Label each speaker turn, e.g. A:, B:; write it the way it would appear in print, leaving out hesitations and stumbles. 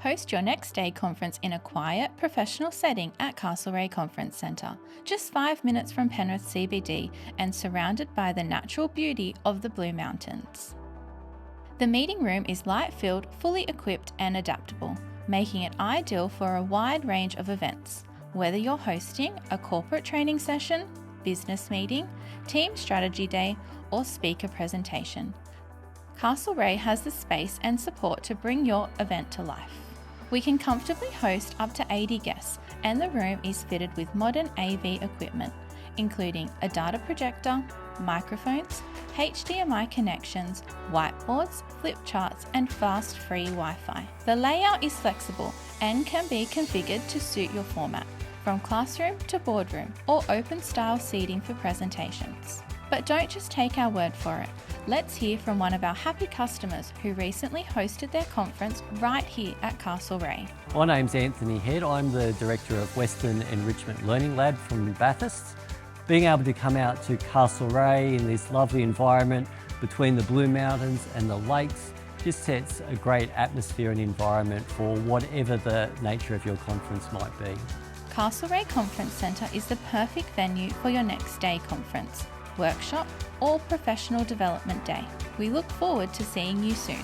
A: Host your next day conference in a quiet, professional setting at Castlereagh Conference Centre, just 5 minutes from Penrith CBD and surrounded by the natural beauty of the Blue Mountains. The meeting room is light-filled, fully equipped and adaptable, making it ideal for a wide range of events, whether you're hosting a corporate training session, business meeting, team strategy day or speaker presentation. Castlereagh has the space and support to bring your event to life. We can comfortably host up to 80 guests and the room is fitted with modern AV equipment, including a data projector, microphones, HDMI connections, whiteboards, flip charts and fast free Wi-Fi. The layout is flexible and can be configured to suit your format, from classroom to boardroom or open style seating for presentations. But don't just take our word for it. Let's hear from one of our happy customers who recently hosted their conference right here at Castlereagh.
B: My name's Anthony Head. I'm the Director of Western Enrichment Learning Lab from Bathurst. Being able to come out to Castlereagh in this lovely environment between the Blue Mountains and the lakes just sets a great atmosphere and environment for whatever the nature of your conference might be.
A: Castlereagh Conference Centre is the perfect venue for your next day conference, workshop or professional development day. We look forward to seeing you soon.